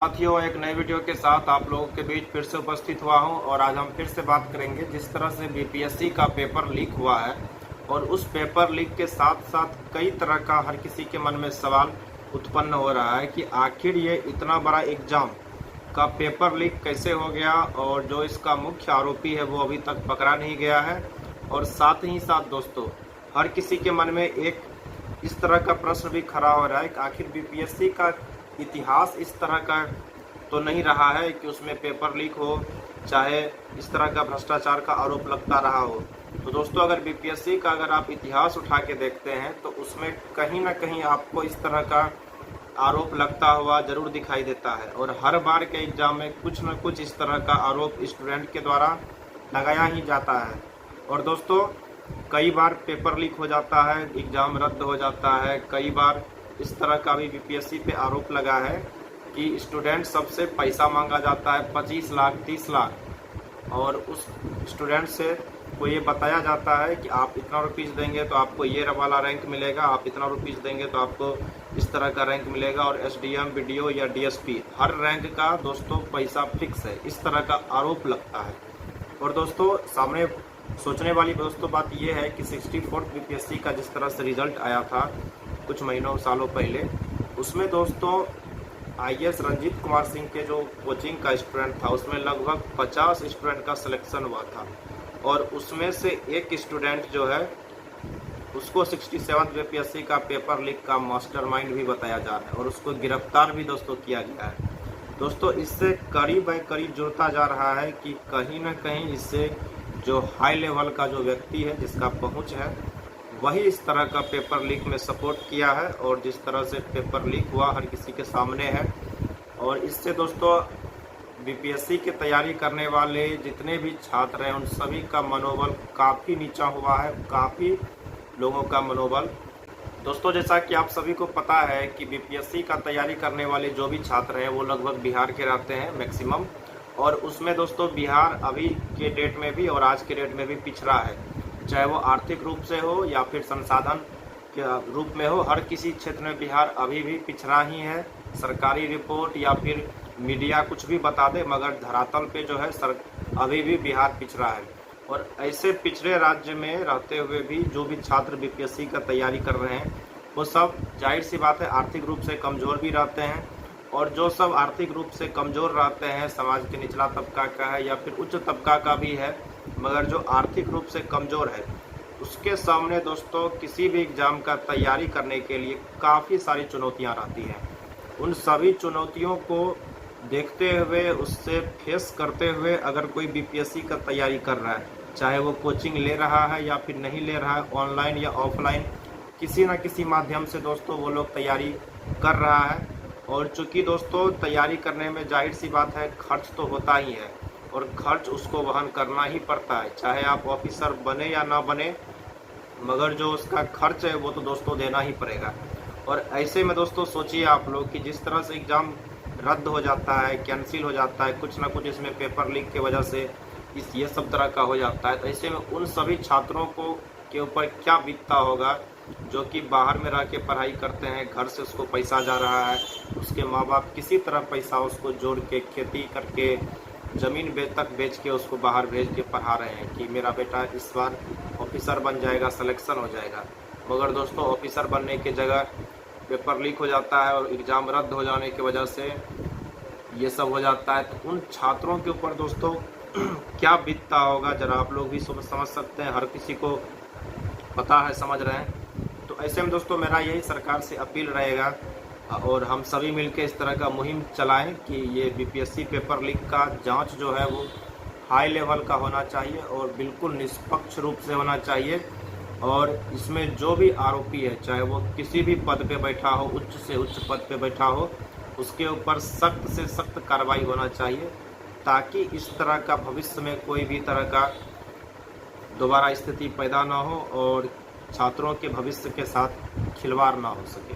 साथियों, एक नए वीडियो के साथ आप लोगों के बीच फिर से उपस्थित हुआ हूं और आज हम फिर से बात करेंगे जिस तरह से बीपीएससी का पेपर लीक हुआ है और उस पेपर लीक के साथ साथ कई तरह का हर किसी के मन में सवाल उत्पन्न हो रहा है कि आखिर ये इतना बड़ा एग्जाम का पेपर लीक कैसे हो गया और जो इसका मुख्य आरोपी है वो अभी तक पकड़ा नहीं गया है। और साथ ही साथ दोस्तों, हर किसी के मन में एक इस तरह का प्रश्न भी खड़ा हो रहा है कि आखिर बीपीएससी का इतिहास इस तरह का तो नहीं रहा है कि उसमें पेपर लीक हो, चाहे इस तरह का भ्रष्टाचार का आरोप लगता रहा हो। तो दोस्तों, अगर बीपीएससी का अगर आप इतिहास उठा के देखते हैं तो उसमें कहीं ना कहीं आपको इस तरह का आरोप लगता हुआ जरूर दिखाई देता है और हर बार के एग्जाम में कुछ न कुछ इस तरह का आरोप स्टूडेंट के द्वारा लगाया ही जाता है। और दोस्तों, कई बार पेपर लीक हो जाता है, एग्जाम रद्द हो जाता है। कई बार इस तरह का भी बीपीएससी पे आरोप लगा है कि स्टूडेंट सबसे पैसा मांगा जाता है 25 लाख 30 लाख और उस स्टूडेंट से को ये बताया जाता है कि आप इतना रुपीज़ देंगे तो आपको ये वाला रैंक मिलेगा, आप इतना रुपीज़ देंगे तो आपको इस तरह का रैंक मिलेगा। और एसडीएम, बीडीओ या डीएसपी हर रैंक का दोस्तों पैसा फिक्स है, इस तरह का आरोप लगता है। और दोस्तों, सामने सोचने वाली दोस्तों बात यह है कि 64th बीपीएससी का जिस तरह से रिजल्ट आया था कुछ महीनों सालों पहले, उसमें दोस्तों आईएएस रंजीत कुमार सिंह के जो कोचिंग का स्टूडेंट था उसमें लगभग 50 स्टूडेंट का सिलेक्शन हुआ था और उसमें से एक स्टूडेंट जो है उसको 67th बीपीएससी का पेपर लीक का मास्टरमाइंड भी बताया जा रहा है और उसको गिरफ्तार भी दोस्तों किया गया है। दोस्तों, इससे करीब करीब जुड़ता जा रहा है कि कहीं ना कहीं इससे जो हाई लेवल का जो व्यक्ति है, जिसका पहुंच है, वही इस तरह का पेपर लीक में सपोर्ट किया है और जिस तरह से पेपर लीक हुआ हर किसी के सामने है। और इससे दोस्तों बीपीएससी की तैयारी करने वाले जितने भी छात्र हैं उन सभी का मनोबल काफ़ी नीचा हुआ है, काफ़ी लोगों का मनोबल। दोस्तों, जैसा कि आप सभी को पता है कि बीपीएससी का तैयारी करने वाले जो भी छात्र हैं वो लगभग बिहार के रहते हैं मैक्सिमम, और उसमें दोस्तों बिहार अभी के डेट में भी और आज के डेट में भी पिछड़ा है, चाहे वो आर्थिक रूप से हो या फिर संसाधन के रूप में हो। हर किसी क्षेत्र में बिहार अभी भी पिछड़ा ही है। सरकारी रिपोर्ट या फिर मीडिया कुछ भी बता दे, मगर धरातल पे जो है अभी भी बिहार पिछड़ा है। और ऐसे पिछड़े राज्य में रहते हुए भी जो भी छात्र बीपीएससी का तैयारी कर रहे हैं वो सब जाहिर सी बात है आर्थिक रूप से कमज़ोर भी रहते हैं। और जो सब आर्थिक रूप से कमज़ोर रहते हैं, समाज के निचला तबका का है या फिर उच्च तबका का भी है, मगर जो आर्थिक रूप से कमज़ोर है उसके सामने दोस्तों किसी भी एग्ज़ाम का तैयारी करने के लिए काफ़ी सारी चुनौतियां रहती हैं। उन सभी चुनौतियों को देखते हुए, उससे फेस करते हुए अगर कोई बीपीएससी का तैयारी कर रहा है, चाहे वो कोचिंग ले रहा है या फिर नहीं ले रहा है, ऑनलाइन या ऑफलाइन, किसी न किसी माध्यम से दोस्तों वो लोग तैयारी कर रहा है। और चूँकि दोस्तों तैयारी करने में जाहिर सी बात है खर्च तो होता ही है और खर्च उसको वहन करना ही पड़ता है, चाहे आप ऑफिसर बने या ना बने, मगर जो उसका खर्च है वो तो दोस्तों देना ही पड़ेगा। और ऐसे में दोस्तों सोचिए आप लोग कि जिस तरह से एग्ज़ाम रद्द हो जाता है, कैंसिल हो जाता है, कुछ ना कुछ इसमें पेपर लीक की वजह से ये सब तरह का हो जाता है, तो ऐसे में उन सभी छात्रों को के ऊपर क्या बीतता होगा जो कि बाहर में रह के पढ़ाई करते हैं, घर से उसको पैसा जा रहा है, उसके माँ बाप किसी तरह पैसा उसको जोड़ के खेती करके ज़मीन तक बेच के उसको बाहर भेज के पढ़ा रहे हैं कि मेरा बेटा इस बार ऑफिसर बन जाएगा, सिलेक्शन हो जाएगा। मगर दोस्तों ऑफिसर बनने की जगह पेपर लीक हो जाता है और एग्ज़ाम रद्द हो जाने की वजह से ये सब हो जाता है। तो उन छात्रों के ऊपर दोस्तों क्या बीतता होगा जरा आप लोग भी समझ सकते हैं, हर किसी को पता है, समझ रहे हैं। तो ऐसे में दोस्तों मेरा यही सरकार से अपील रहेगा और हम सभी मिलकर इस तरह का मुहिम चलाएं कि ये बीपीएससी पेपर लीक का जांच जो है वो हाई लेवल का होना चाहिए और बिल्कुल निष्पक्ष रूप से होना चाहिए। और इसमें जो भी आरोपी है, चाहे वो किसी भी पद पे बैठा हो, उच्च से उच्च पद पे बैठा हो, उसके ऊपर सख्त से सख्त कार्रवाई होना चाहिए ताकि इस तरह का भविष्य में कोई भी तरह का दोबारा स्थिति पैदा ना हो और छात्रों के भविष्य के साथ खिलवाड़ ना हो सके।